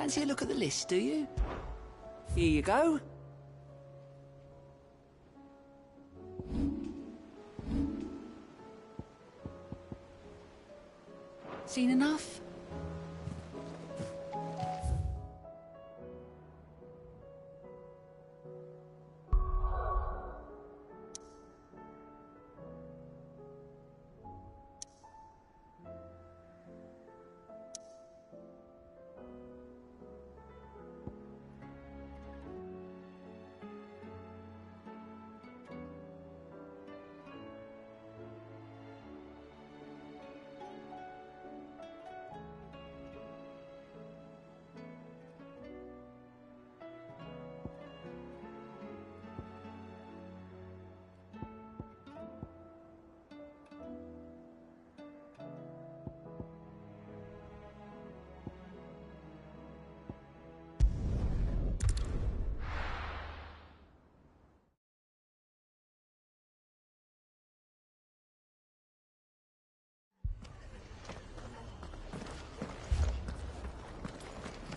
Fancy a look at the list, do you? Here you go. Seen enough?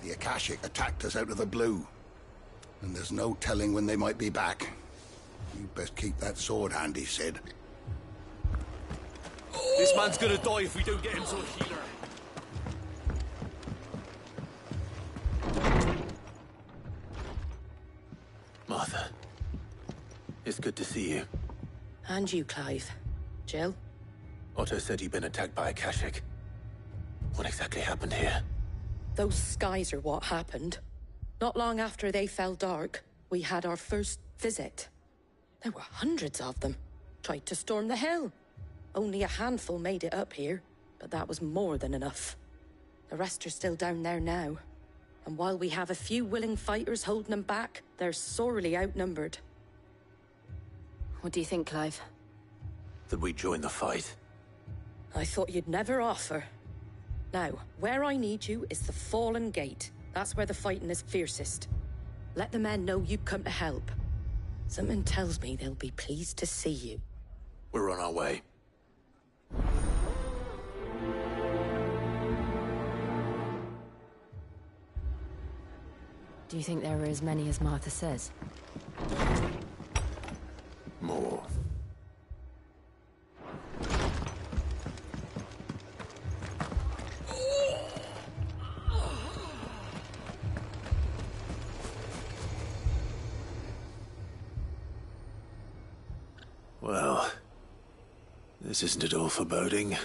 The Akashic attacked us out of the blue, and there's no telling when they might be back. You'd best keep that sword handy, Sid. This man's gonna die if we don't get him to a healer. Martha, it's good to see you. And you, Clive. Jill? Otto said you'd been attacked by Akashic. What exactly happened here? Those skies are what happened. Not long after they fell dark, we had our first visit. There were hundreds of them. Tried to storm the hill. Only a handful made it up here, but that was more than enough. The rest are still down there now. And while we have a few willing fighters holding them back, they're sorely outnumbered. What do you think, Clive? That we join the fight? I thought you'd never offer. Now, where I need you is the Fallen Gate. That's where the fighting is fiercest. Let the men know you've come to help. Something tells me they'll be pleased to see you. We're on our way. Do you think there were as many as Martha says? More. Well, this isn't at all foreboding.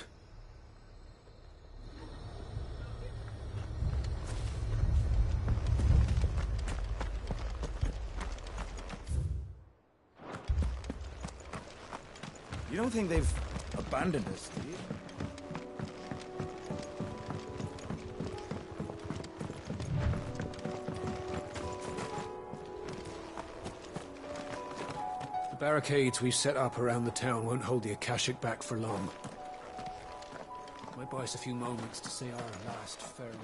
You don't think they've abandoned us, do you? The barricades we've set up around the town won't hold the Akashic back for long. Might buy us a few moments to say our last farewell.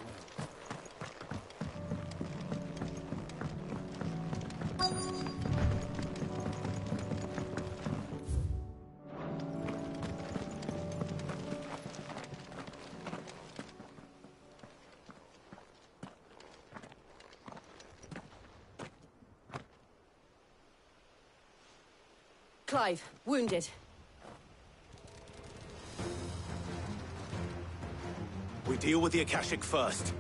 Clive, wounded. We deal with the Akashic first.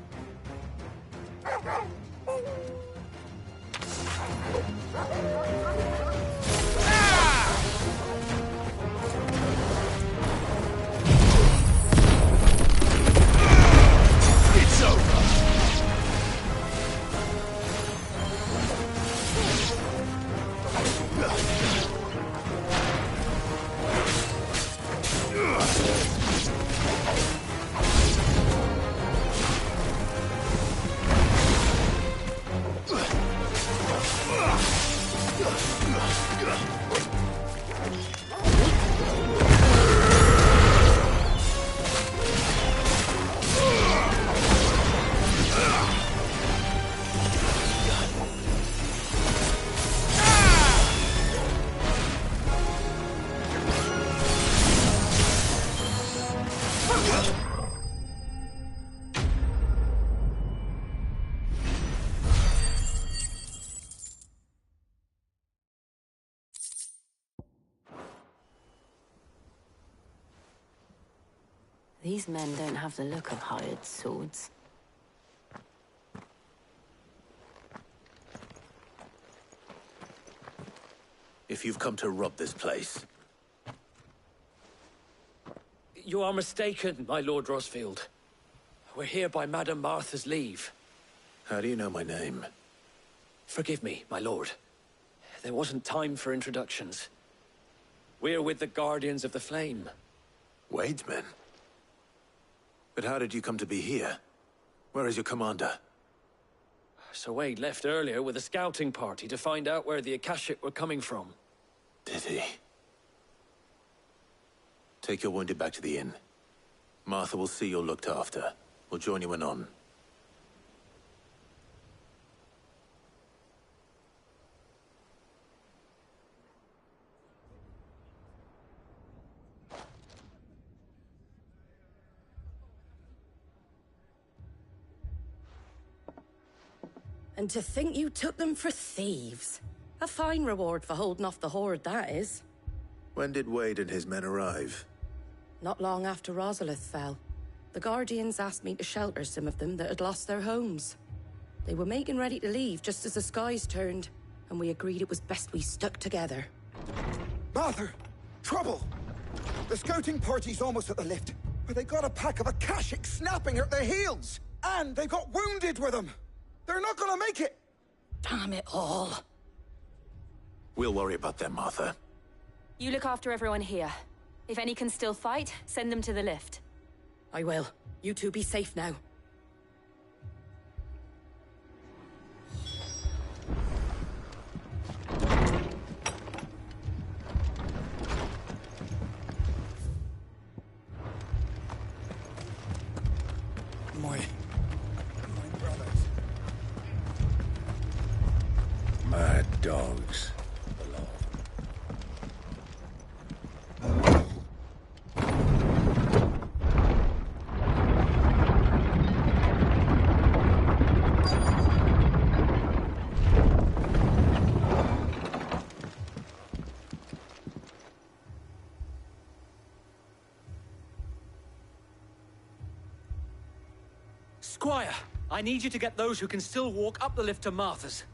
It's over! Ugh! These men don't have the look of hired swords. If you've come to rob this place, You are mistaken, my Lord Rosfield. We're here by Madame Martha's leave. how do you know my name? Forgive me, my lord. There wasn't time for introductions. We're with the Guardians of the Flame. Wade's men? But how did you come to be here? Where is your commander? Sir Wade left earlier with a scouting party to find out where the Akashic were coming from. Did he? Take your wounded back to the inn. Martha will see you're looked after. We'll join you anon. And to think you took them for thieves. A fine reward for holding off the horde, that is. When did Wade and his men arrive? Not long after Rosalith fell, the Guardians asked me to shelter some of them that had lost their homes. They were making ready to leave just as the skies turned, and we agreed it was best we stuck together. Martha! Trouble! The scouting party's almost at the lift, but they got a pack of Akashic snapping at their heels! And they got wounded with them! They're not gonna make it! Damn it all. We'll worry about them, Martha. You look after everyone here. If any can still fight, send them to the lift. I will. You two be safe now. My brothers. Mad dogs. Squire, I need you to get those who can still walk up the lift to Martha's.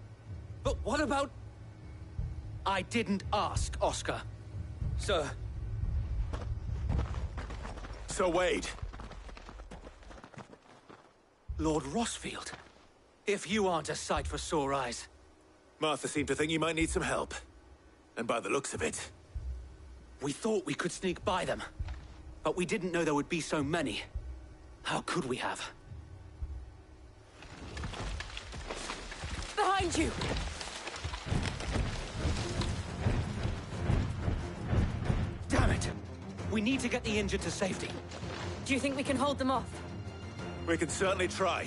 But what about... I didn't ask, Oscar. Sir. Sir Wade! Lord Rosfield. If you aren't a sight for sore eyes. Martha seemed to think you might need some help. And by the looks of it... We thought we could sneak by them. But we didn't know there would be so many. How could we have? Behind you! Damn it! We need to get the injured to safety. Do you think we can hold them off? We can certainly try.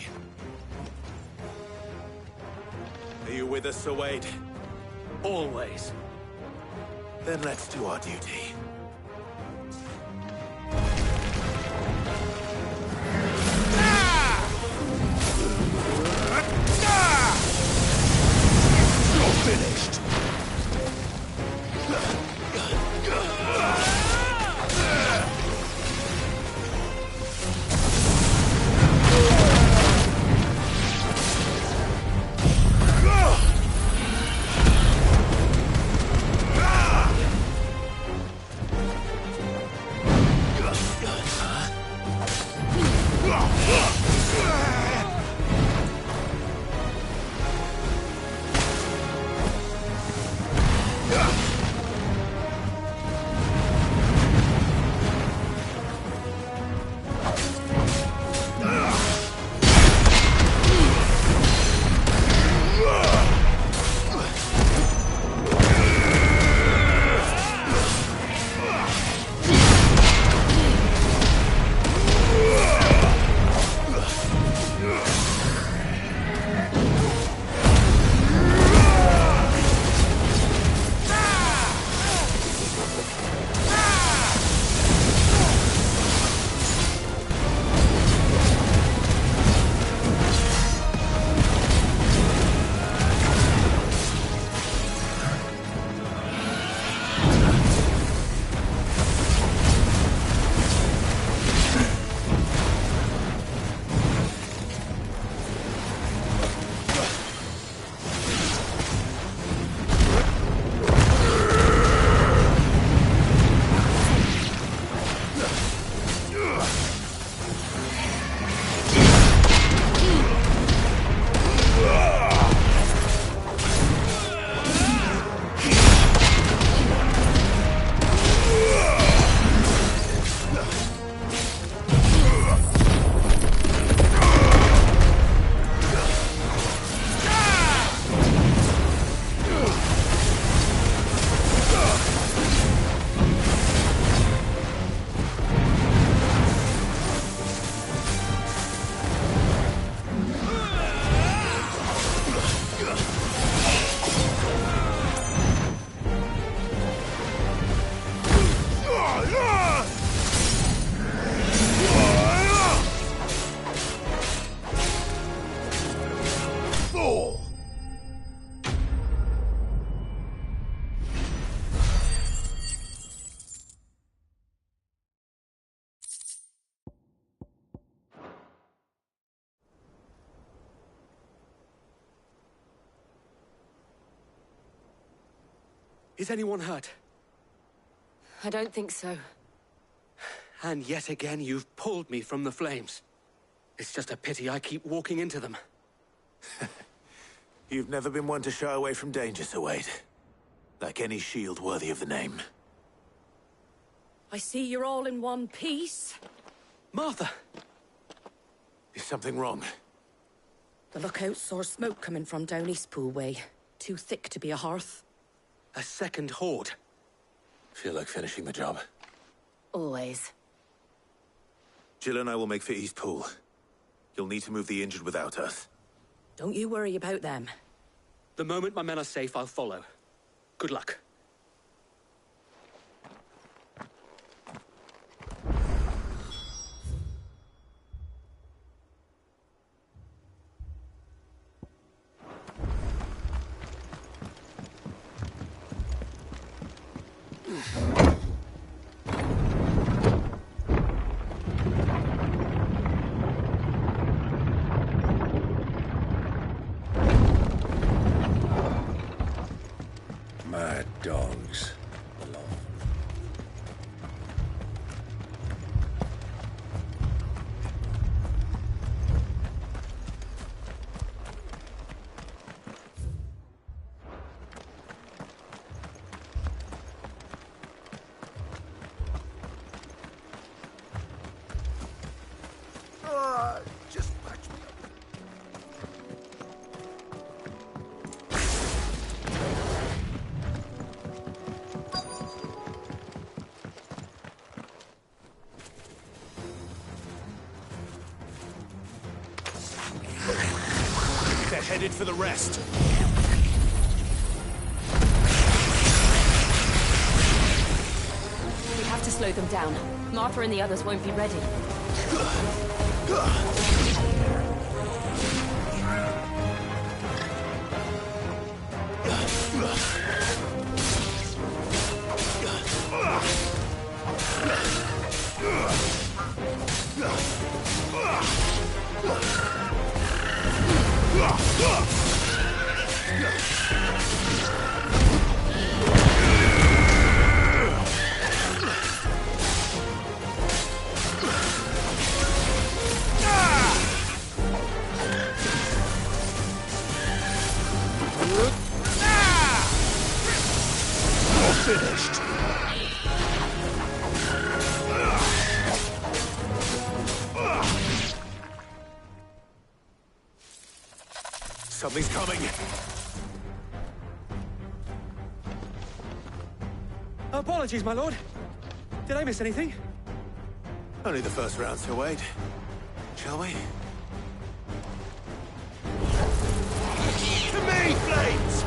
Are you with us, Sir Wade? Always. Then let's do our duty. You're finished! Is anyone hurt? I don't think so. And yet again, you've pulled me from the flames. It's just a pity I keep walking into them. You've never been one to shy away from danger, Sir Wade. Like any shield worthy of the name. I see you're all in one piece. Martha! Is something wrong? The lookout saw smoke coming from down Eastpool way. Too thick to be a hearth. A second horde. Feel like finishing the job. Always. Jill and I will make for Eastpool. You'll need to move the injured without us. Don't you worry about them. The moment my men are safe, I'll follow. Good luck. Mad dogs. Just patch me up. They're headed for the rest. We have to slow them down. Martha and the others won't be ready. Finished. Something's coming. Apologies, my lord. Did I miss anything? Only the first round, Sir Wade. Shall we? To me, flames!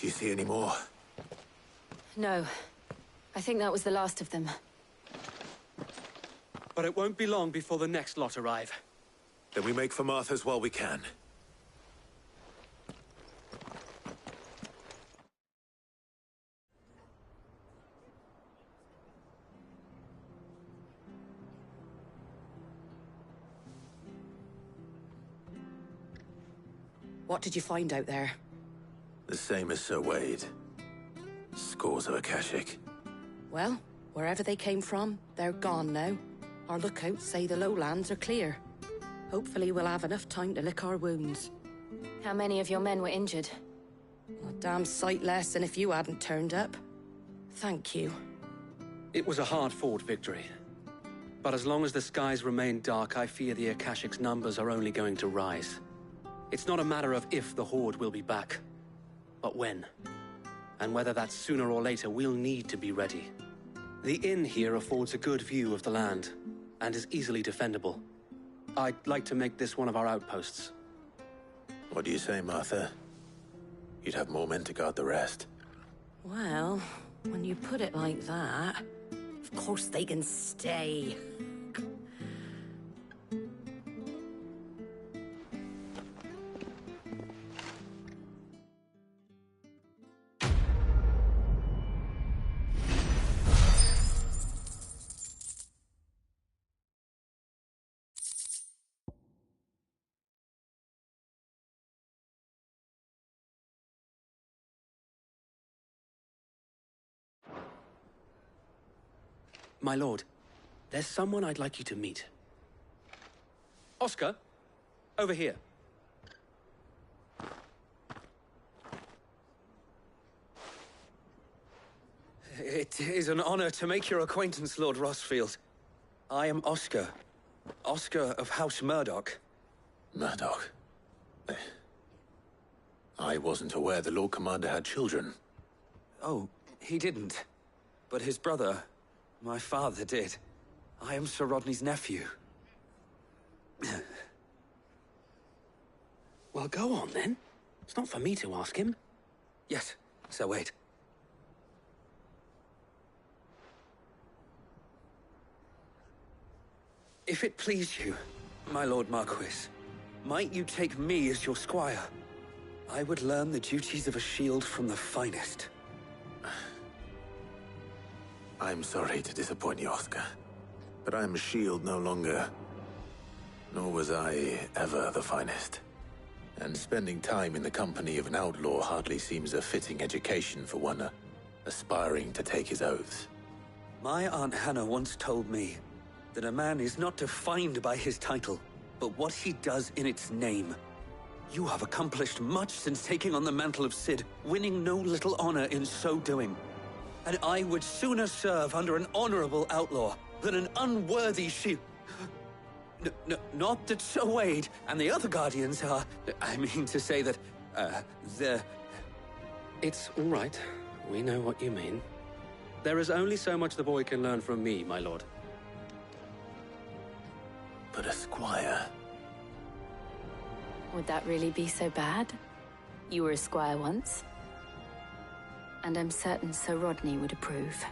Do you see any more? No. I think that was the last of them. But it won't be long before the next lot arrive. Then we make for Martha's while we can. What did you find out there? The same as Sir Wade. Scores of Akashic. Well, wherever they came from, they're gone now. Our lookouts say the lowlands are clear. Hopefully we'll have enough time to lick our wounds. How many of your men were injured? A damn sight less than if you hadn't turned up. Thank you. It was a hard-fought victory. But as long as the skies remain dark, I fear the Akashic's numbers are only going to rise. It's not a matter of if the Horde will be back, but when. And whether that's sooner or later, we'll need to be ready. The inn here affords a good view of the land, and is easily defendable. I'd like to make this one of our outposts. What do you say, Martha? You'd have more men to guard the rest. Well, when you put it like that, of course they can stay. My lord, there's someone I'd like you to meet. Oscar, over here. It is an honor to make your acquaintance, Lord Rossfield. I am Oscar. Oscar of House Murdoch. Murdoch? I wasn't aware the Lord Commander had children. Oh, he didn't. But his brother, my father, did. I am Sir Rodney's nephew. Well, go on then. It's not for me to ask him. Yes, Sir Wade. If it please you, my Lord Marquis, might you take me as your squire? I would learn the duties of a shield from the finest. I'm sorry to disappoint you, Oscar. But I'm a shield no longer. Nor was I ever the finest. And spending time in the company of an outlaw hardly seems a fitting education for one aspiring to take his oaths. My Aunt Hannah once told me that a man is not defined by his title, but what he does in its name. You have accomplished much since taking on the mantle of Cid, winning no little honor in so doing. And I would sooner serve under an honorable outlaw than an unworthy shield. Not that Sir Wade and the other Guardians are... I mean to say that, they're... It's all right. We know what you mean. There is only so much the boy can learn from me, my lord. But a squire... Would that really be so bad? You were a squire once. And I'm certain Sir Rodney would approve.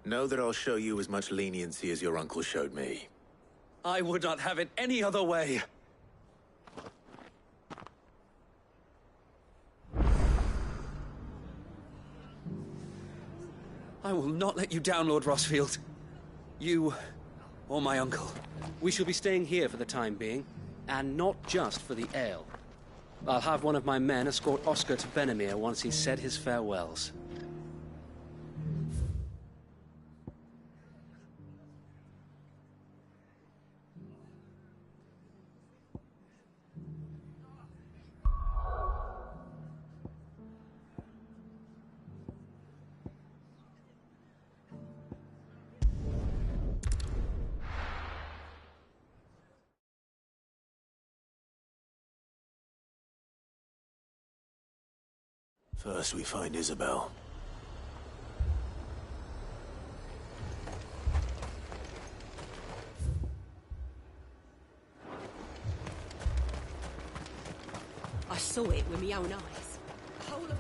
Know that I'll show you as much leniency as your uncle showed me. I would not have it any other way. I will not let you down, Lord Rossfield. You, or my uncle. We shall be staying here for the time being, and not just for the ale. I'll have one of my men escort Oscar to Benimir once he's said his farewells. First we find Isabel. saw it with my own eyes. The whole of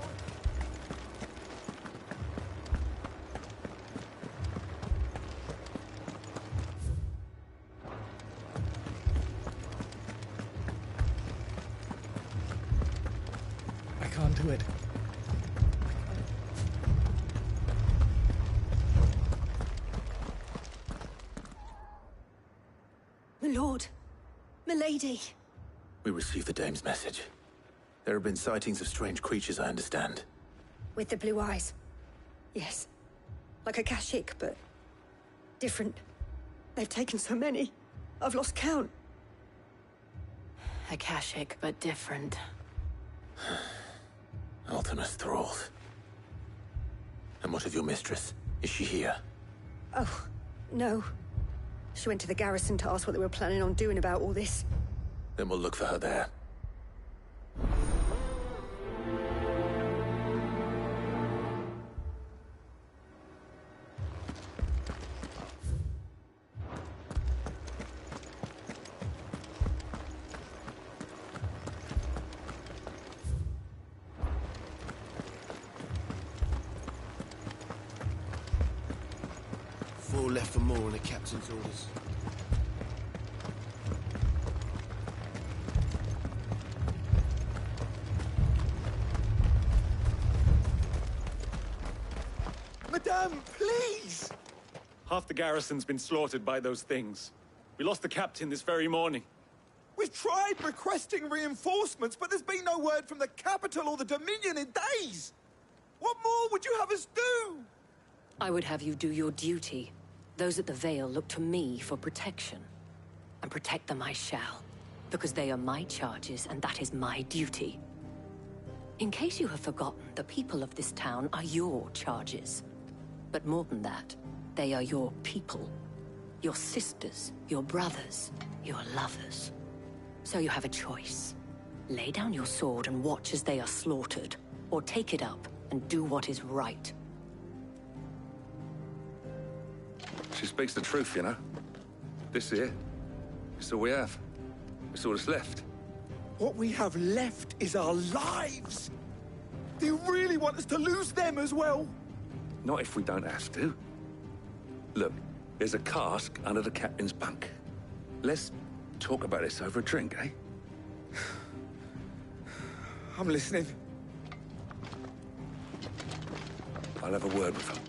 I can't do it. My lord. Milady. We received the dame's message. There have been sightings of strange creatures, I understand. With the blue eyes. Yes. Like a Kashik, but different. They've taken so many. I've lost count. Akashic, but different. Ultimus thralls. And what of your mistress? Is she here? Oh, no. She went to the garrison to ask what they were planning on doing about all this. Then we'll look for her there. Four left for more on the captain's orders. Madame, please! Half the garrison's been slaughtered by those things. We lost the captain this very morning. We've tried requesting reinforcements, but there's been no word from the capital or the Dominion in days! What more would you have us do? I would have you do your duty. Those at the Vale look to me for protection. And protect them I shall. Because they are my charges, and that is my duty. In case you have forgotten, the people of this town are your charges. But more than that, they are your people. Your sisters, your brothers, your lovers. So you have a choice. Lay down your sword and watch as they are slaughtered, or take it up and do what is right. She speaks the truth, you know. This here, it's all we have. It's all that's left. What we have left is our lives! Do you really want us to lose them as well? Not if we don't have to. Look, there's a cask under the captain's bunk. Let's talk about this over a drink, eh? I'm listening. I'll have a word with her.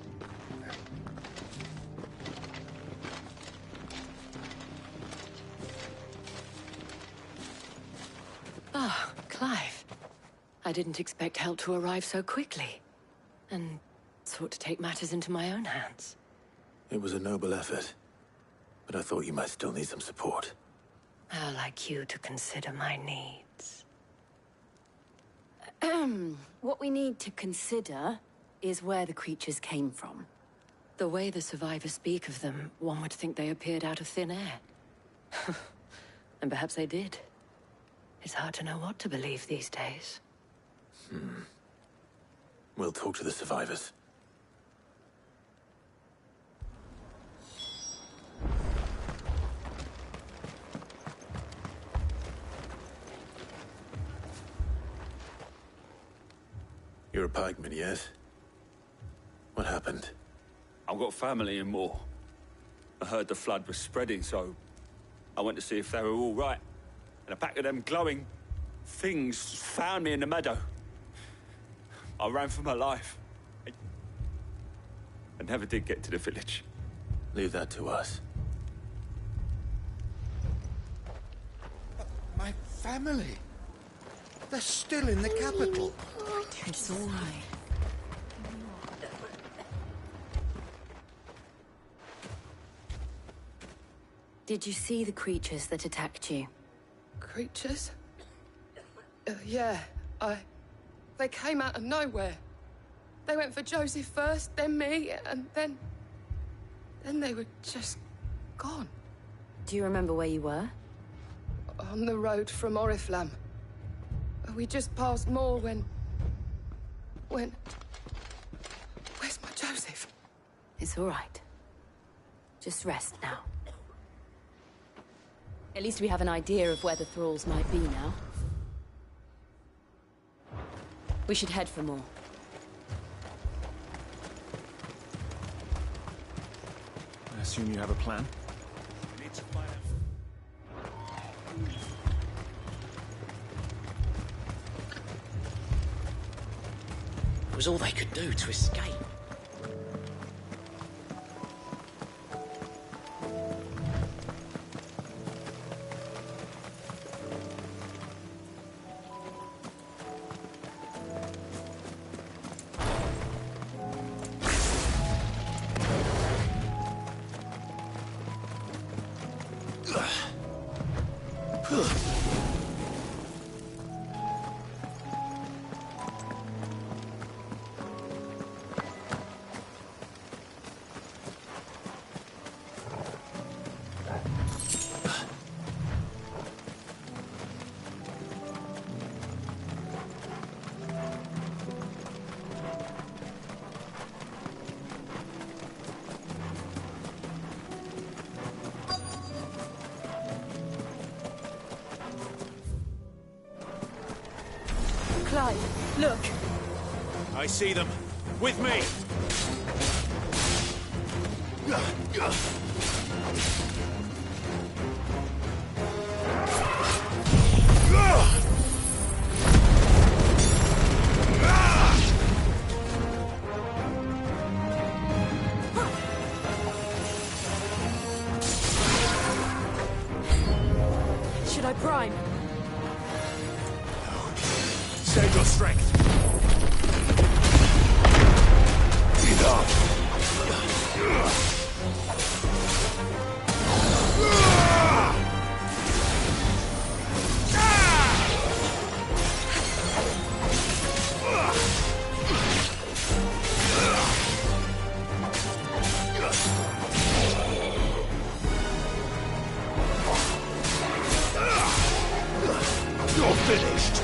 Ah, Clive. I didn't expect help to arrive so quickly. And sought to take matters into my own hands. It was a noble effort, but I thought you might still need some support. How like you to consider my needs. What we need to consider is where the creatures came from. The way the survivors speak of them, one would think they appeared out of thin air. And perhaps they did. It's hard to know what to believe these days. We'll talk to the survivors. You're a pikeman, yes? What happened? I've got family in Moor. I heard the flood was spreading, so I went to see if they were all right. And a pack of them glowing things found me in the meadow. I ran for my life. I never did get to the village. Leave that to us. My family. They're still in the capital. It's all right. Did you see the creatures that attacked you? Creatures? Yeah, They came out of nowhere. They went for Joseph first, then me, and then they were just gone. Do you remember where you were? On the road from Oriflamme. We just passed Moor when... Where's my Joseph? It's all right. Just rest now. At least we have an idea of where the thralls might be now. We should head for more. I assume you have a plan? Need to find out. It was all they could do to escape. Clyde, look! I see them. With me! Should I prime? Save your strength. You're finished.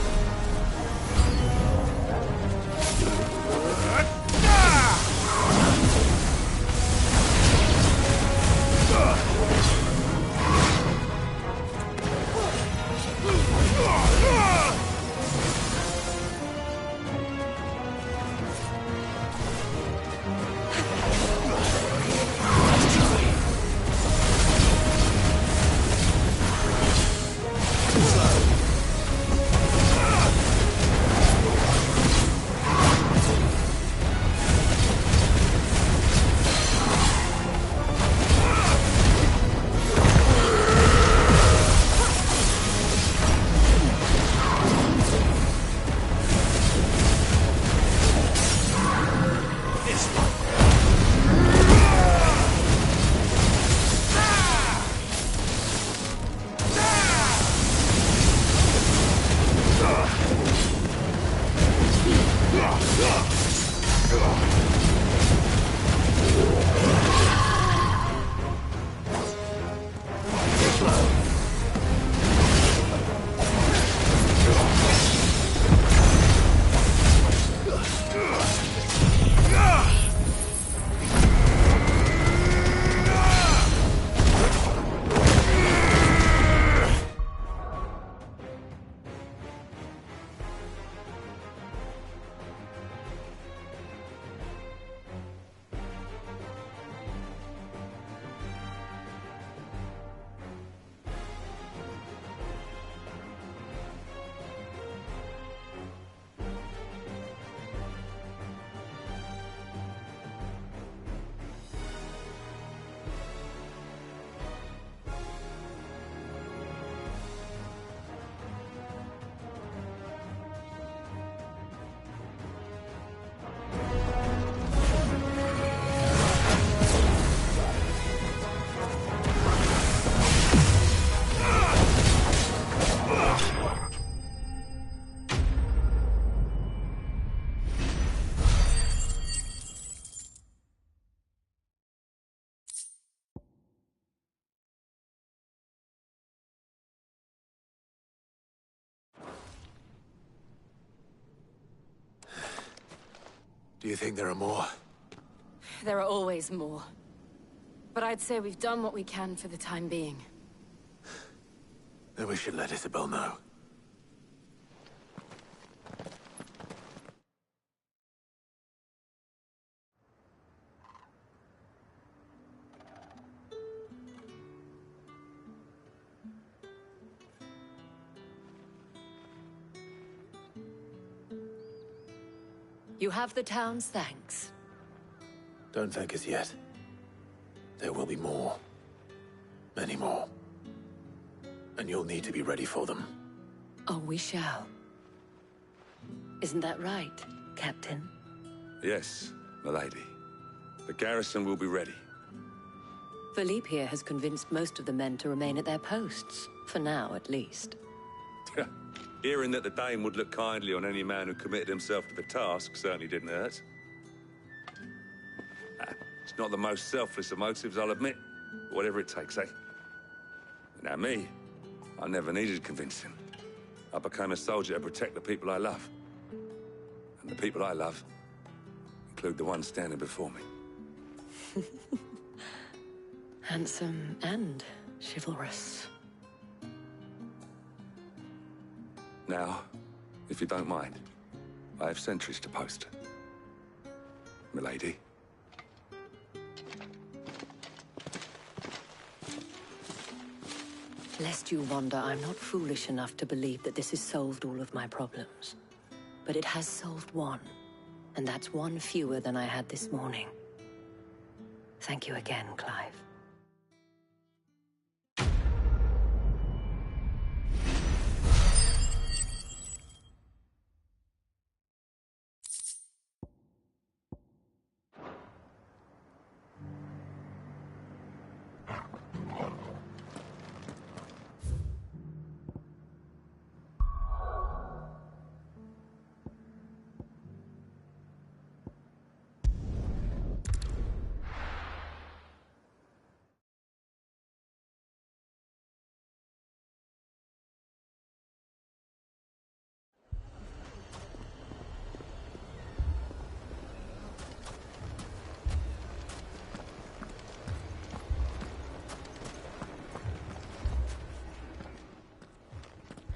Do you think there are more? There are always more. But I'd say we've done what we can for the time being. Then we should let Isabel know. You have the town's thanks. Don't thank us yet. There will be more. Many more. And you'll need to be ready for them. Oh, we shall. Isn't that right, Captain? Yes, milady. The garrison will be ready. Philippe here has convinced most of the men to remain at their posts. For now, at least. Hearing that the Dane would look kindly on any man who committed himself to the task certainly didn't hurt. It's not the most selfless of motives, I'll admit. But whatever it takes, eh? Now me, I never needed convincing. I became a soldier to protect the people I love. And the people I love include the ones standing before me. Handsome and chivalrous. Now, if you don't mind, I have sentries to post. Milady. Lest you wonder, I'm not foolish enough to believe that this has solved all of my problems. But it has solved one, and that's one fewer than I had this morning. Thank you again, Clive.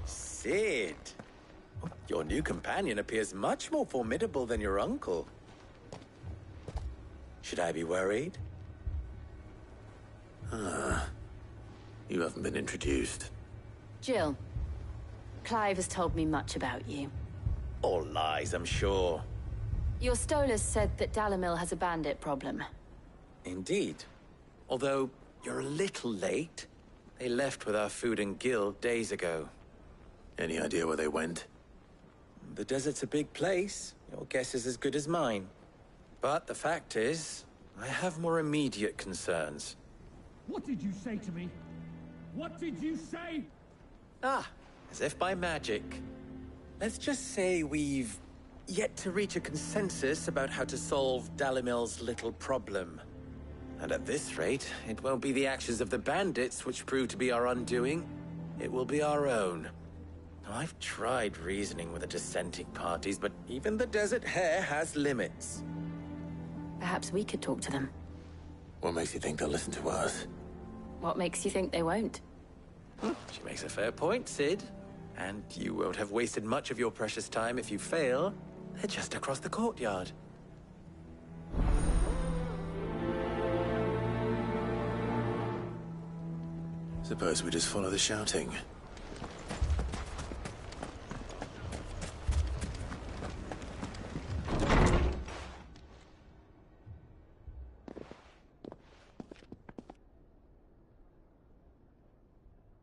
Sid! Your new companion appears much more formidable than your uncle. Should I be worried? You haven't been introduced. Jill, Clive has told me much about you. All lies, I'm sure. Your Stolas said that Dalimil has a bandit problem. Indeed. Although, you're a little late. They left with our food and guild days ago. Any idea where they went? The desert's a big place. Your guess is as good as mine. But the fact is, I have more immediate concerns. What did you say to me? What did you say? Ah, as if by magic. Let's just say we've yet to reach a consensus about how to solve Dalimil's little problem. And at this rate, it won't be the actions of the bandits which prove to be our undoing. It will be our own. Now, I've tried reasoning with the dissenting parties, but even the Desert Hare has limits. Perhaps we could talk to them. What makes you think they'll listen to us? What makes you think they won't? She makes a fair point, Sid. And you won't have wasted much of your precious time if you fail. They're just across the courtyard. Suppose we just follow the shouting.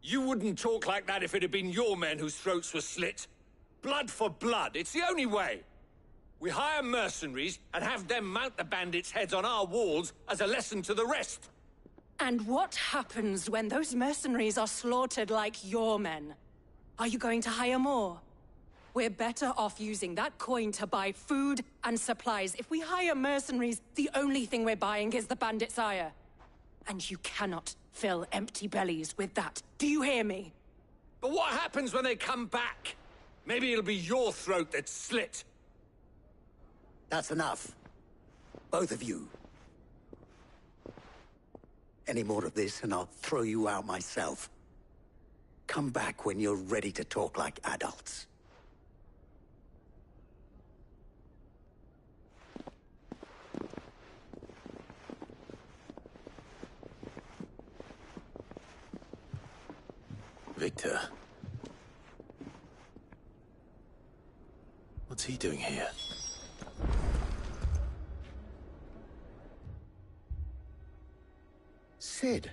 You wouldn't talk like that if it had been your men whose throats were slit. Blood for blood, it's the only way. We hire mercenaries and have them mount the bandits' heads on our walls as a lesson to the rest. And what happens when those mercenaries are slaughtered like your men? Are you going to hire more? We're better off using that coin to buy food and supplies. If we hire mercenaries, the only thing we're buying is the bandits' ire. And you cannot fill empty bellies with that. Do you hear me? But what happens when they come back? Maybe it'll be your throat that's slit. That's enough. Both of you. Any more of this and I'll throw you out myself. Come back when you're ready to talk like adults. Victor. What's he doing here? Cid?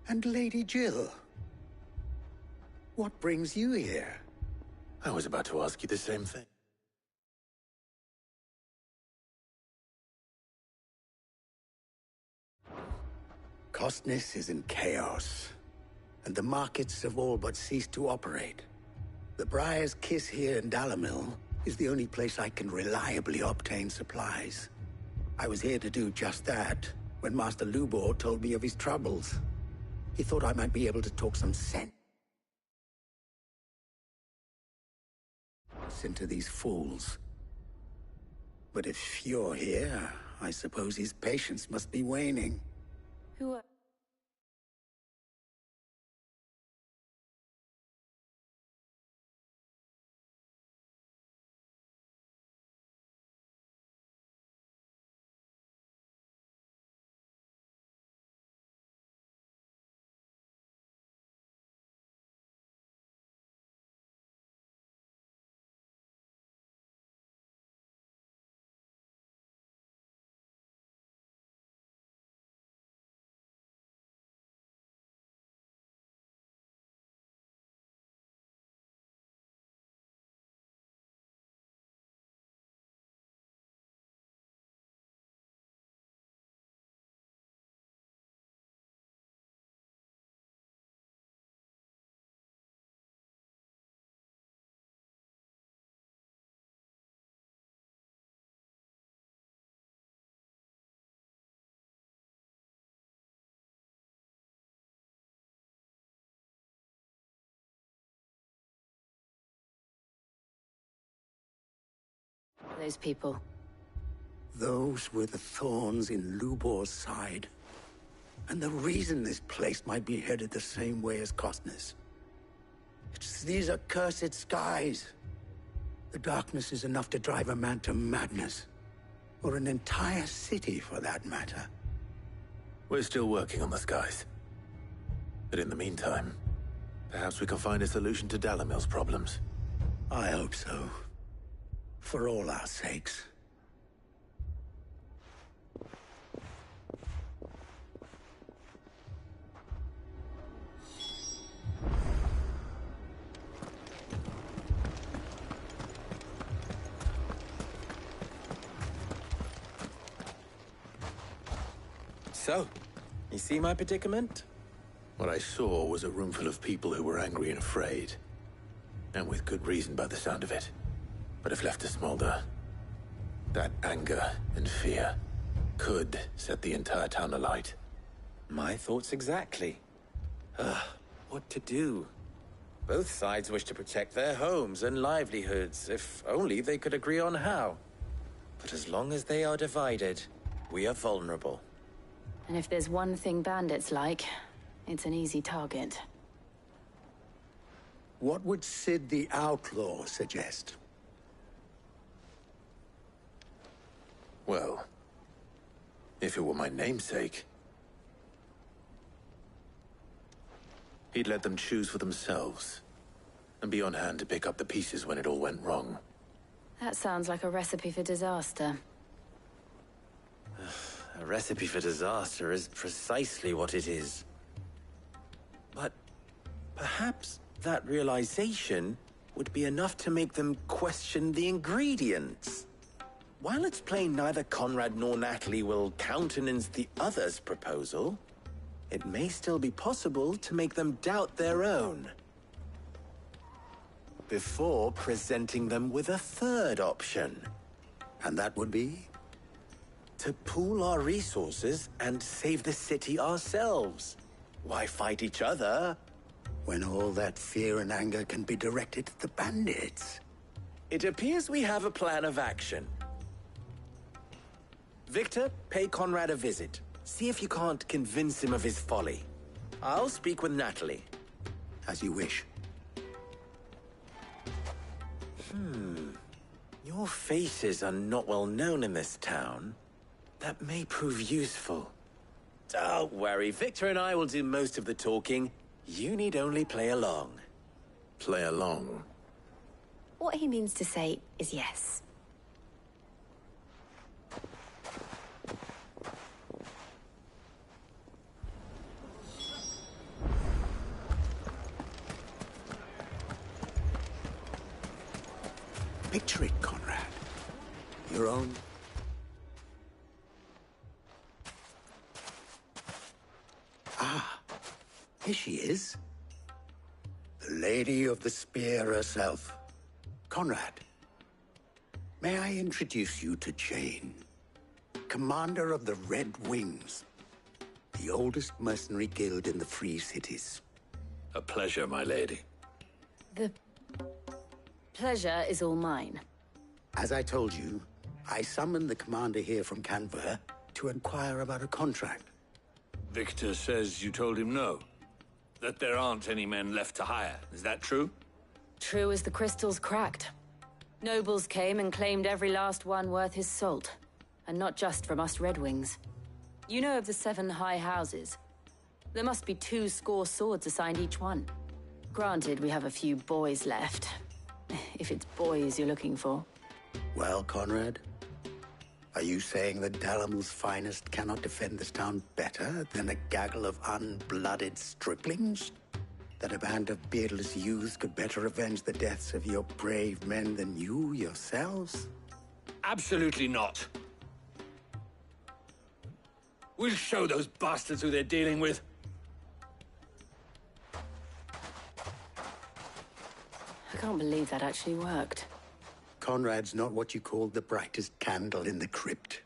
And Lady Jill? What brings you here? I was about to ask you the same thing. Costness is in chaos, and the markets have all but ceased to operate. The Briar's Kiss here in Dalamil is the only place I can reliably obtain supplies. I was here to do just that when Master Lubor told me of his troubles. He thought I might be able to talk some sense into these fools. But if you're here, I suppose his patience must be waning. Who are... those people? Those were the thorns in Lubor's side. And the reason this place might be headed the same way as Costness. It's these accursed skies. The darkness is enough to drive a man to madness. Or an entire city, for that matter. We're still working on the skies. But in the meantime, perhaps we can find a solution to Dalamil's problems. I hope so. For all our sakes. So, you see my predicament? What I saw was a room full of people who were angry and afraid. And with good reason by the sound of it. But if left to smolder, that anger and fear could set the entire town alight. My thoughts exactly. What to do? Both sides wish to protect their homes and livelihoods, if only they could agree on how. But as long as they are divided, we are vulnerable. And if there's one thing bandits like, it's an easy target. What would Cid the Outlaw suggest? Well, if it were my namesake, he'd let them choose for themselves, and be on hand to pick up the pieces when it all went wrong. That sounds like a recipe for disaster. A recipe for disaster is precisely what it is. But perhaps that realization would be enough to make them question the ingredients. While it's plain neither Conrad nor Natalie will countenance the other's proposal, it may still be possible to make them doubt their own. Before presenting them with a third option. And that would be? To pool our resources and save the city ourselves. Why fight each other? When all that fear and anger can be directed at the bandits. It appears we have a plan of action. Victor, pay Conrad a visit. See if you can't convince him of his folly. I'll speak with Natalie. As you wish. Your faces are not well known in this town. That may prove useful. Don't worry, Victor and I will do most of the talking. You need only play along. Play along? What he means to say is yes. Picture it, Conrad. Your own... Ah, here she is. The Lady of the Spear herself. Conrad, may I introduce you to Jane, commander of the Red Wings, the oldest mercenary guild in the Free Cities. A pleasure, my lady. The pleasure is all mine. As I told you, I summoned the commander here from Canver to inquire about a contract. Victor says you told him no. That there aren't any men left to hire. Is that true? True as the crystals cracked. Nobles came and claimed every last one worth his salt. And not just from us Red Wings. You know of the 7 high houses. There must be 2 swords assigned each one. Granted, we have a few boys left. If it's boys you're looking for. Well, Conrad, are you saying that Dalamil's finest cannot defend this town better than a gaggle of unblooded striplings? That a band of beardless youths could better avenge the deaths of your brave men than you yourselves? Absolutely not. We'll show those bastards who they're dealing with. I can't believe that actually worked. Conrad's not what you call the brightest candle in the crypt.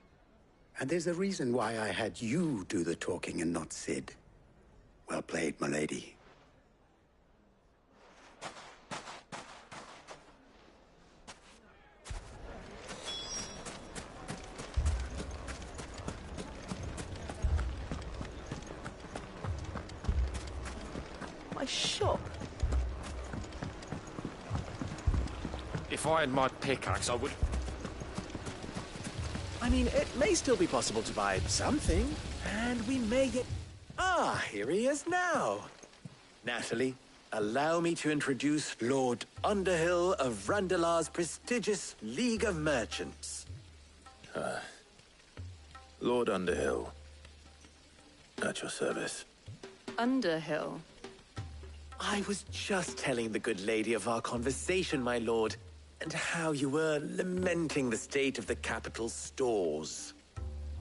And there's a reason why I had you do the talking and not Sid. Well played, my lady. My shop? If I had my pickaxe, I would... I mean, it may still be possible to buy something, and we may get... Ah, here he is now. Natalie, allow me to introduce Lord Underhill of Randalar's prestigious League of Merchants. Lord Underhill. At your service. Underhill? I was just telling the good lady of our conversation, my lord, and how you were lamenting the state of the capital's stores.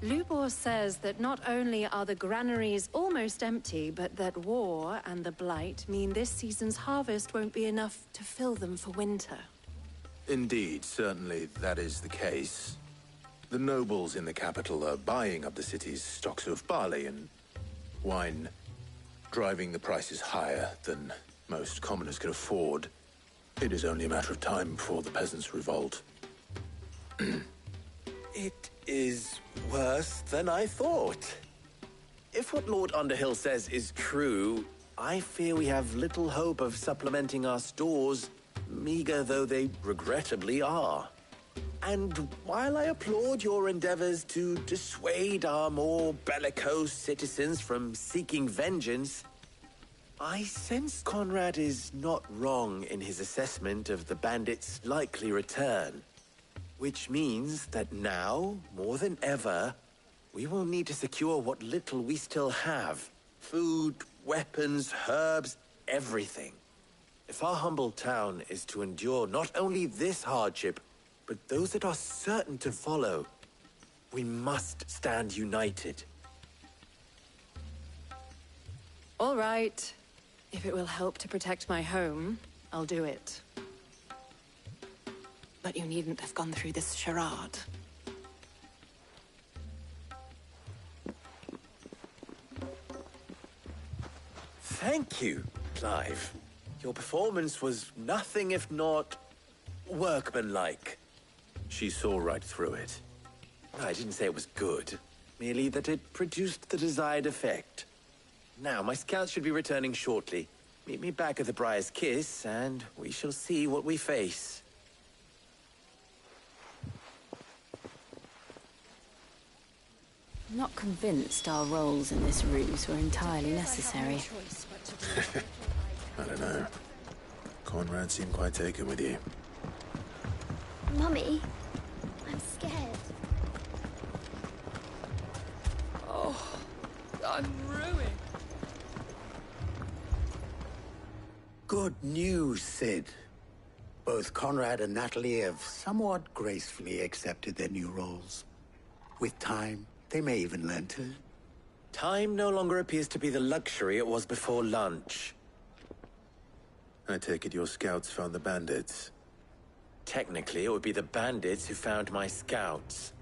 Lubor says that not only are the granaries almost empty, but that war and the Blight mean this season's harvest won't be enough to fill them for winter. Indeed, certainly that is the case. The nobles in the capital are buying up the city's stocks of barley and wine, driving the prices higher than most commoners can afford. It is only a matter of time before the peasants revolt. It is worse than I thought. If what Lord Underhill says is true, I fear we have little hope of supplementing our stores, meager though they regrettably are. And while I applaud your endeavors to dissuade our more bellicose citizens from seeking vengeance, I sense Conrad is not wrong in his assessment of the bandits' likely return. Which means that now, more than ever, we will need to secure what little we still have. Food, weapons, herbs, everything. If our humble town is to endure not only this hardship, but those that are certain to follow, we must stand united. All right. If it will help to protect my home, I'll do it. But you needn't have gone through this charade. Thank you, Clive. Your performance was nothing if not workmanlike. She saw right through it. I didn't say it was good, merely that it produced the desired effect. Now, my scouts should be returning shortly. Meet me back at the Briar's Kiss, and we shall see what we face. I'm not convinced our roles in this ruse were entirely necessary. I don't know. Conrad seemed quite taken with you. Mummy, I'm scared. Oh, I'm ruined. Good news, Sid. Both Conrad and Natalie have somewhat gracefully accepted their new roles. With time, they may even learn to. Time no longer appears to be the luxury it was before lunch. I take it your scouts found the bandits. Technically, it would be the bandits who found my scouts.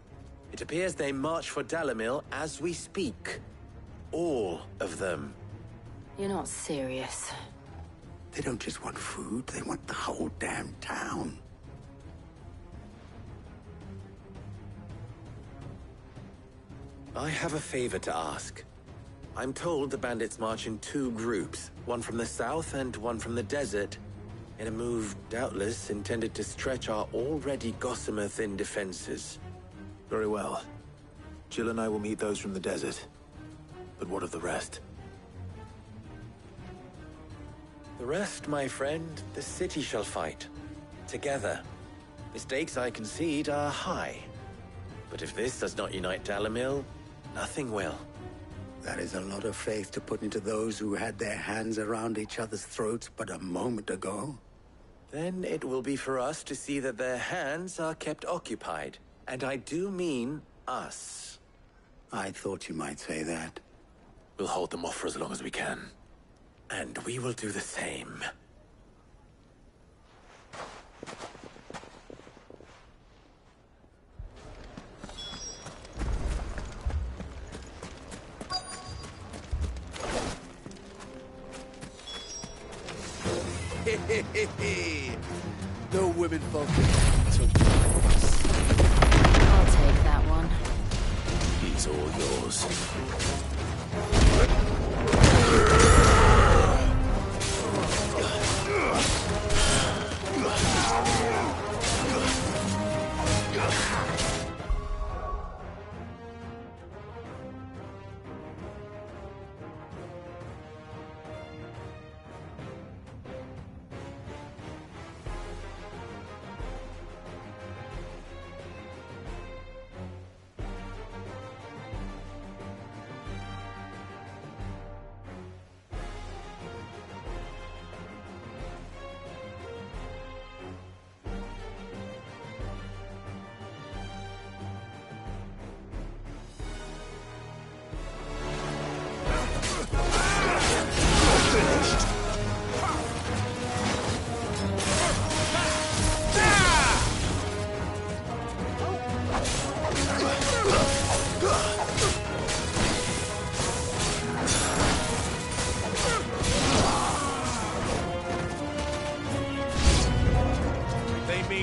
It appears they march for Dalimil as we speak. All of them. You're not serious. They don't just want food, they want the whole damn town. I have a favor to ask. I'm told the bandits march in two groups, one from the south and one from the desert, in a move doubtless intended to stretch our already gossamer-thin defenses. Very well. Jill and I will meet those from the desert. But what of the rest? The rest, my friend, the city shall fight. Together. The stakes, I concede, are high. But if this does not unite Dalimil, nothing will. That is a lot of faith to put into those who had their hands around each other's throats but a moment ago. Then it will be for us to see that their hands are kept occupied. And I do mean us. I thought you might say that. We'll hold them off for as long as we can. And we will do the same. No women folk. I'll take that one. He's all yours.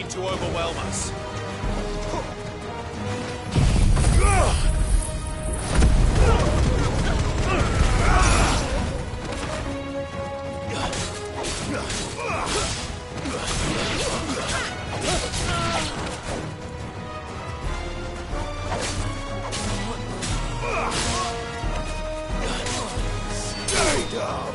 To overwhelm us. Stay down!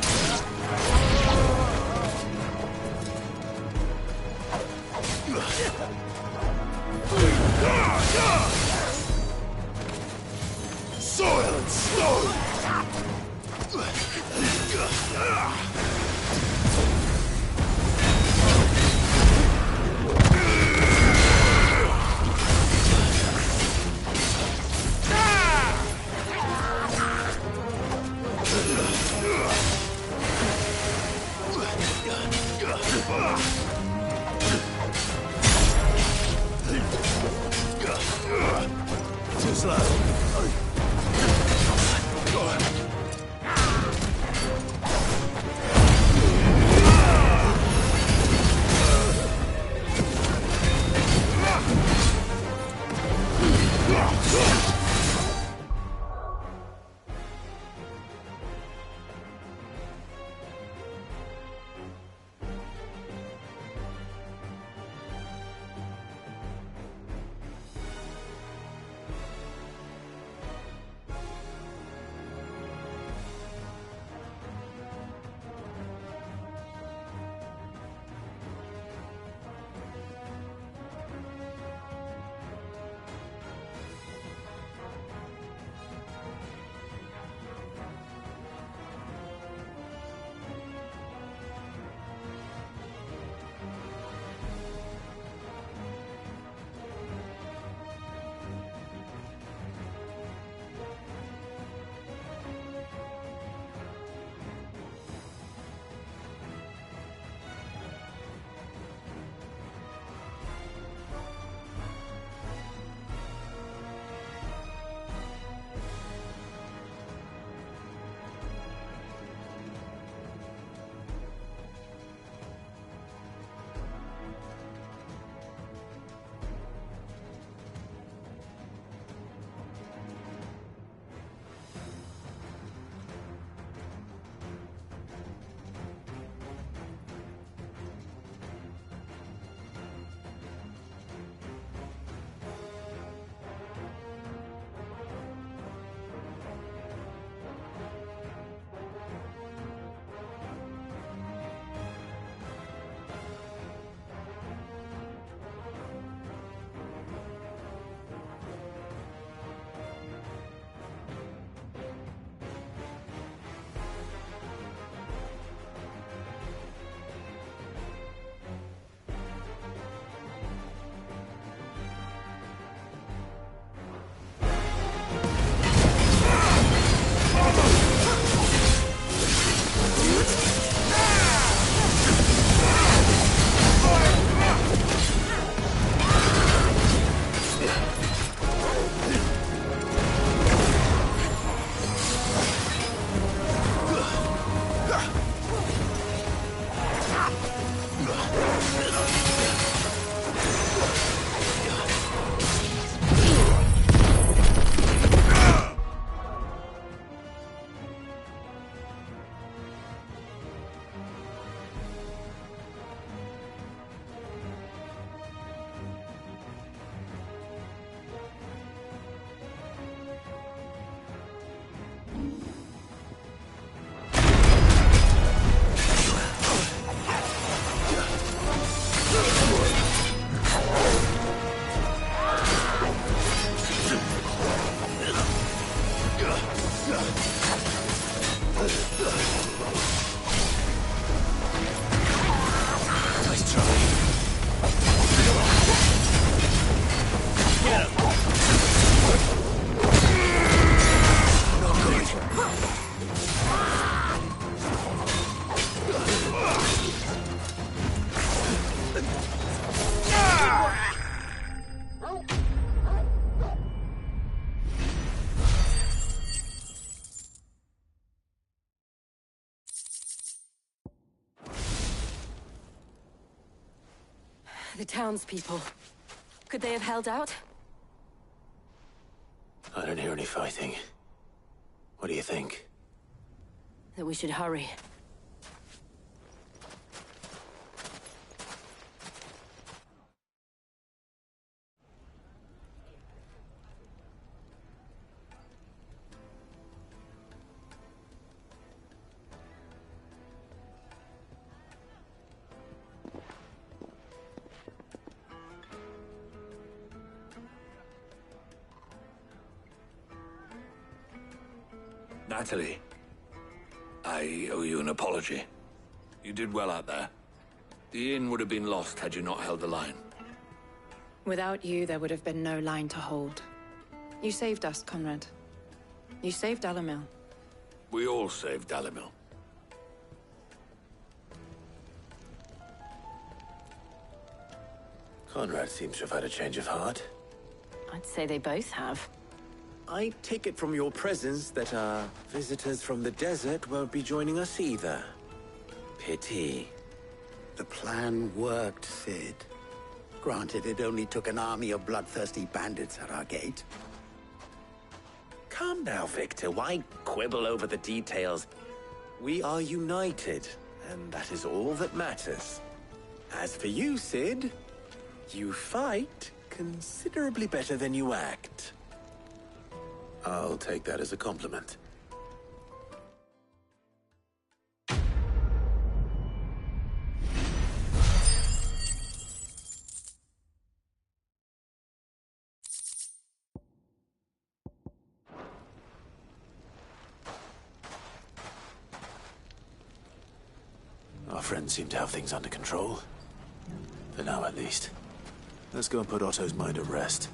The townspeople. Could they have held out? I don't hear any fighting. What do you think? That we should hurry. Natalie, I owe you an apology. You did well out there. The inn would have been lost had you not held the line. Without you, there would have been no line to hold. You saved us, Conrad. You saved Dalimil. We all saved Dalimil. Conrad seems to have had a change of heart. I'd say they both have. I take it from your presence that our visitors from the desert won't be joining us either. Pity. The plan worked, Sid. Granted, it only took an army of bloodthirsty bandits at our gate. Calm now, Victor. Why quibble over the details? We are united, and that is all that matters. As for you, Sid, you fight considerably better than you act. I'll take that as a compliment. Our friends seem to have things under control. For now, at least. Let's go and put Otto's mind at rest.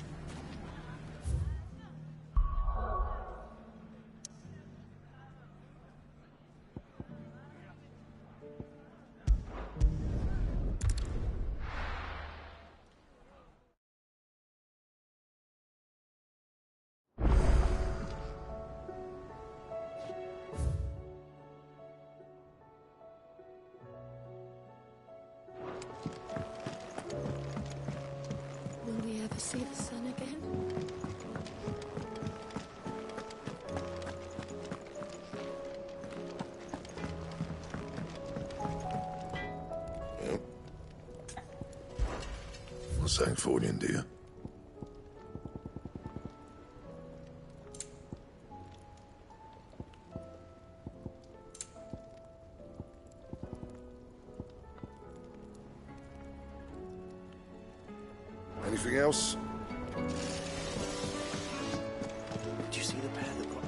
Will we ever see the sun again? What's that for you, dear? Anything else? Did you see the pair that got...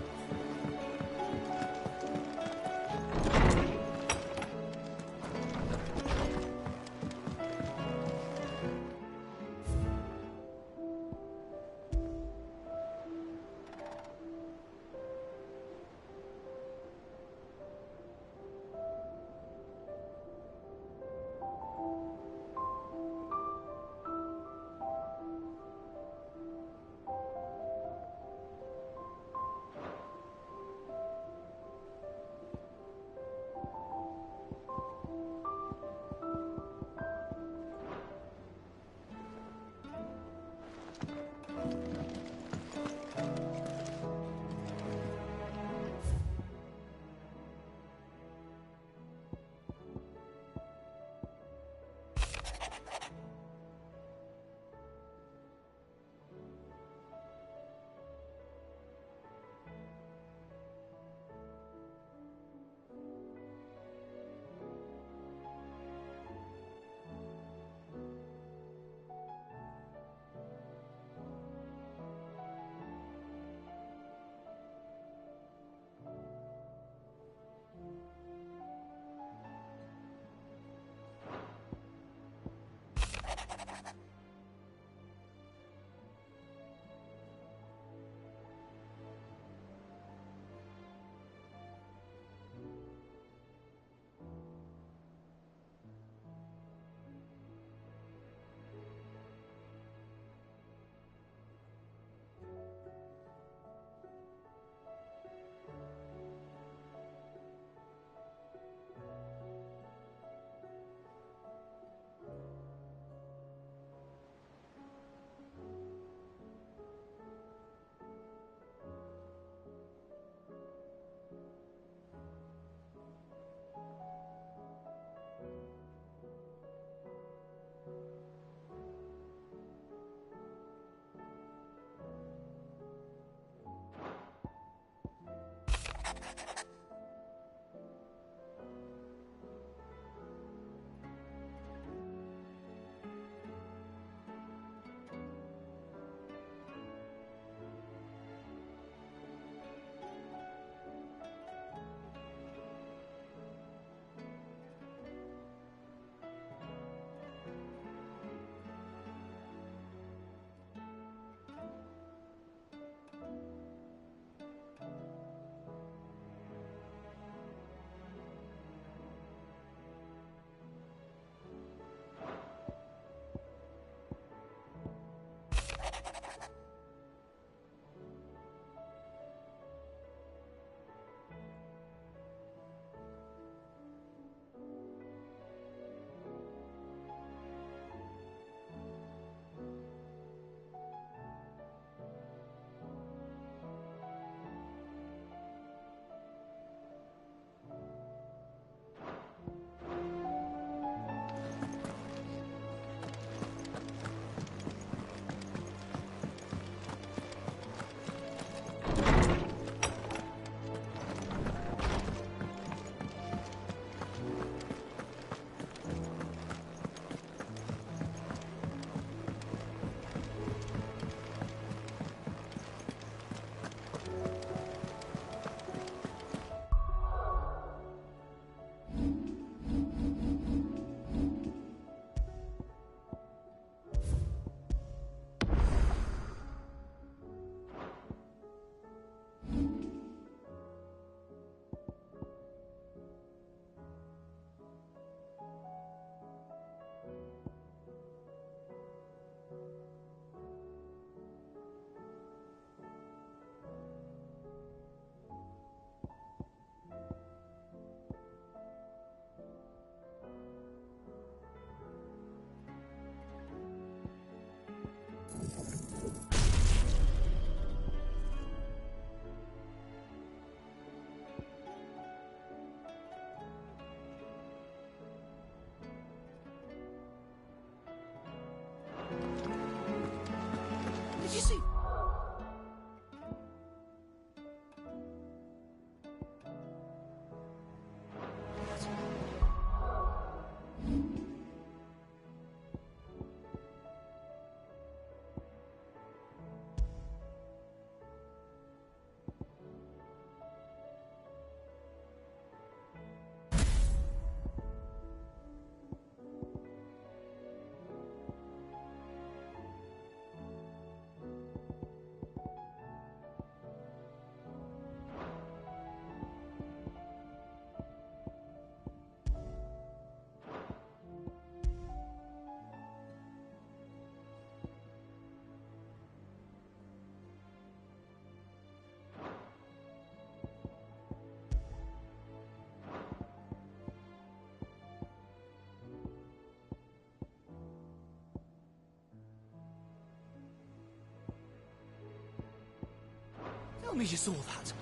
me you saw that.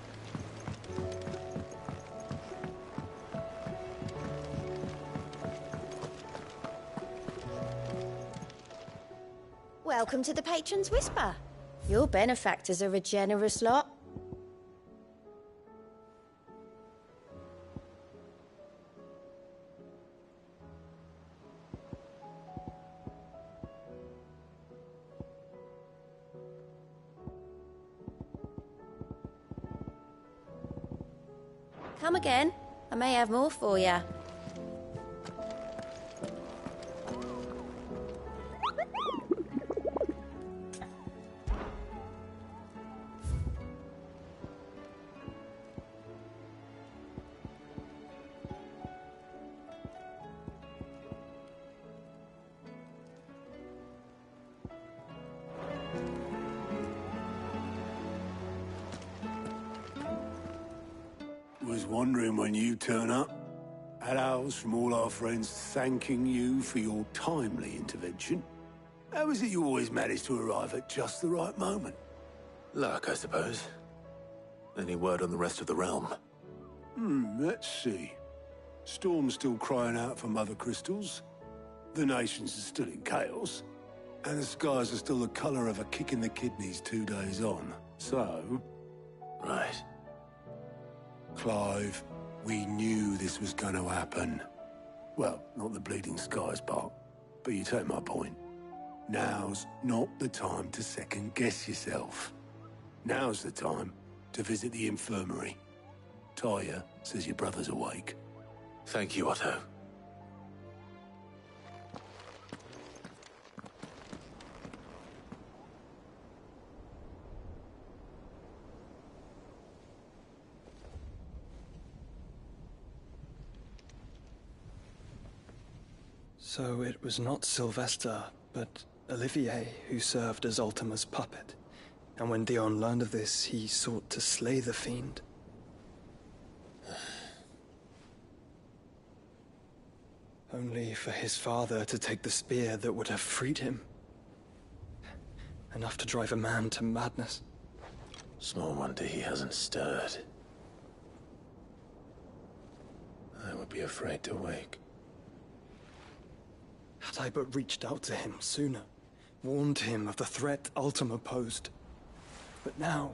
Welcome to the Patron's Whisper. Your benefactors are a generous lot. Come again. I may have more for you. Was wondering when you turn up. Had ours from all our friends thanking you for your timely intervention. How is it you always manage to arrive at just the right moment? Luck, I suppose. Any word on the rest of the realm? Let's see. Storm's still crying out for mother crystals. The nations are still in chaos. And the skies are still the color of a kick in the kidneys 2 days on. So... Right. Clive, we knew this was going to happen. Well, not the bleeding skies part, but you take my point. Now's not the time to second-guess yourself. Now's the time to visit the infirmary. Talia says your brother's awake. Thank you, Otto. So it was not Sylvester, but Olivier who served as Ultima's puppet. And when Dion learned of this, he sought to slay the fiend. Only for his father to take the spear that would have freed him. Enough to drive a man to madness. Small wonder he hasn't stirred. I would be afraid to wake. Had I but reached out to him sooner, warned him of the threat Ultima posed. But now,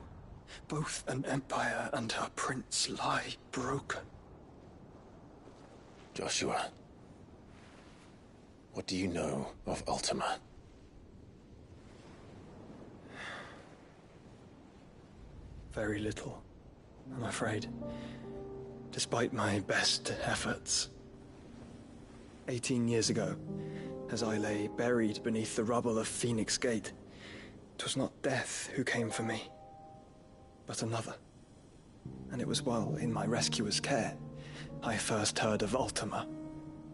both an empire and her prince lie broken. Joshua, what do you know of Ultima? Very little, I'm afraid. Despite my best efforts. 18 years ago, as I lay buried beneath the rubble of Phoenix Gate, 'twas not death who came for me, but another. And it was while in my rescuer's care, I first heard of Ultima.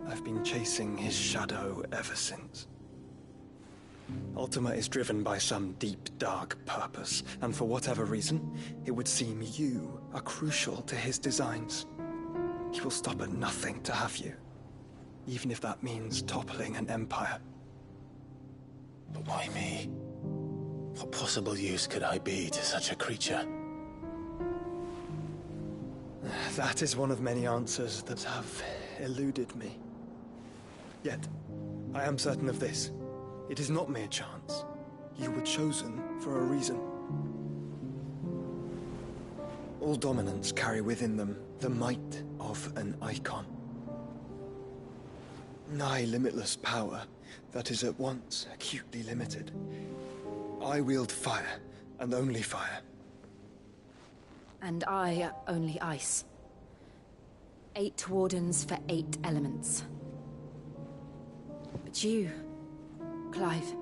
I've been chasing his shadow ever since. Ultima is driven by some deep, dark purpose, and for whatever reason, it would seem you are crucial to his designs. He will stop at nothing to have you, even if that means toppling an empire. But why me? What possible use could I be to such a creature? That is one of many answers that have eluded me. Yet, I am certain of this. It is not mere chance. You were chosen for a reason. All dominants carry within them the might of an icon. Nigh limitless power that is at once acutely limited. I wield fire, and only fire. And I only ice. 8 wardens for 8 elements. But you, Clive.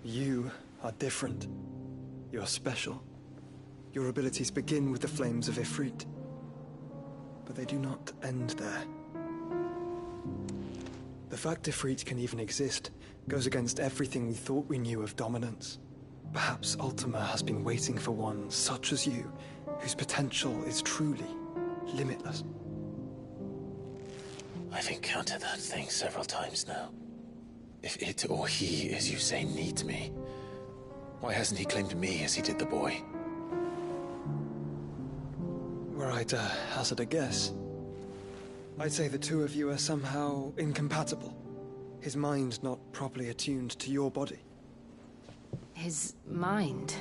You are different. You're special. Your abilities begin with the flames of Ifrit. But they do not end there. The fact Ifrit can even exist goes against everything we thought we knew of dominance. Perhaps Ultima has been waiting for one such as you, whose potential is truly limitless. I've encountered that thing several times now. If it or he, as you say, needs me, why hasn't he claimed me as he did the boy? Were I to hazard a guess, I'd say the two of you are somehow incompatible. His mind not properly attuned to your body. His mind?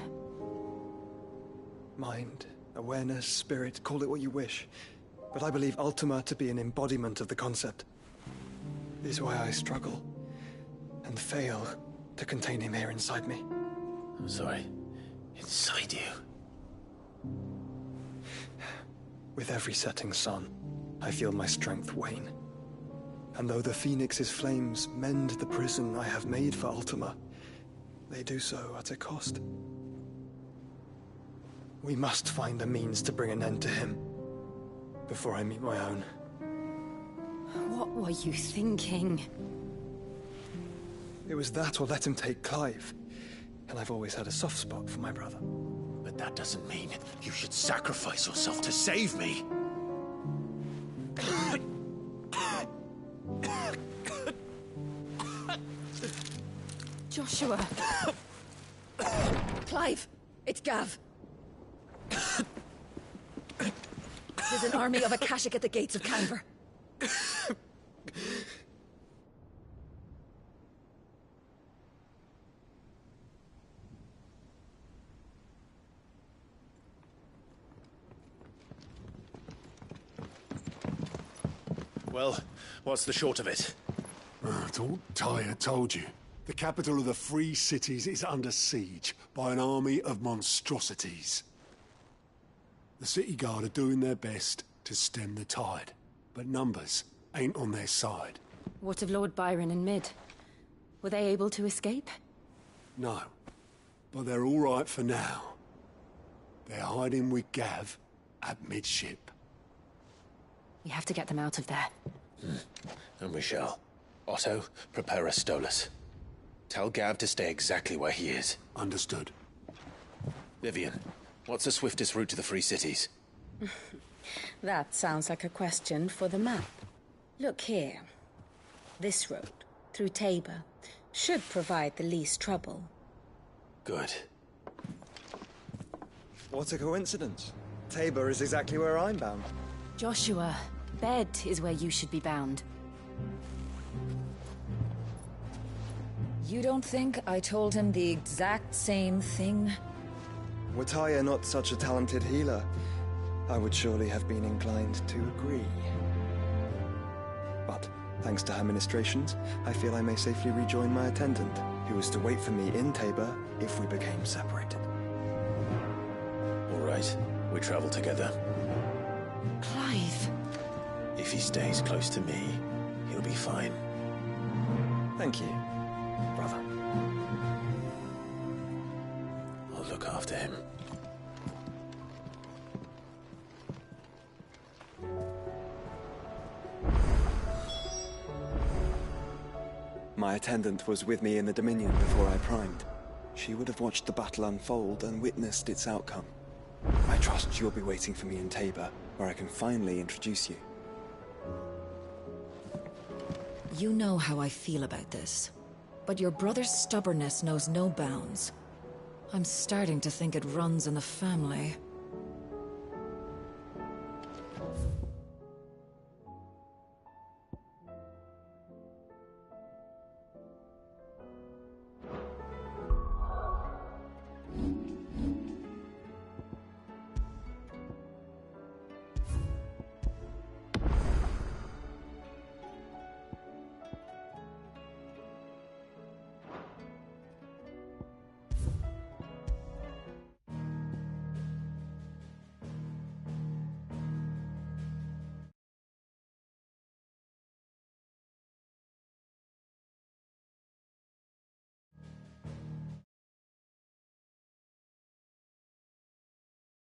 Mind, awareness, spirit, call it what you wish. But I believe Ultima to be an embodiment of the concept. This is why I struggle and fail to contain him here inside me. I'm sorry. Inside you? With every setting sun, I feel my strength wane. And though the Phoenix's flames mend the prison I have made for Ultima, they do so at a cost. We must find a means to bring an end to him before I meet my own. What were you thinking? It was that or let him take Clive. And I've always had a soft spot for my brother. But that doesn't mean you should sacrifice yourself to save me. Joshua. Clive, it's Gav. There's an army of Akashic at the gates of Canver. Well, what's the short of it? Thought Tyre told you. The capital of the Free Cities is under siege by an army of monstrosities. The city guard are doing their best to stem the tide, but numbers ain't on their side. What of Lord Byron and Mid? Were they able to escape? No, but they're all right for now. They're hiding with Gav at midship. We have to get them out of there. And we shall. Otto, prepare a Stolas. Tell Gav to stay exactly where he is. Understood. Vivian, what's the swiftest route to the Free Cities? That sounds like a question for the map. Look here. This road, through Tabor, should provide the least trouble. Good. What a coincidence. Tabor is exactly where I'm bound. Joshua, bed is where you should be bound. You don't think I told him the exact same thing? Were Tyre not such a talented healer, I would surely have been inclined to agree. But, thanks to her ministrations, I feel I may safely rejoin my attendant, who was to wait for me in Tabor if we became separated. All right, we travel together. Clive. If he stays close to me, he'll be fine. Thank you, brother. I'll look after him. My attendant was with me in the Dominion before I primed. She would have watched the battle unfold and witnessed its outcome. I trust you'll be waiting for me in Tabor, where I can finally introduce you. You know how I feel about this, but your brother's stubbornness knows no bounds. I'm starting to think it runs in the family.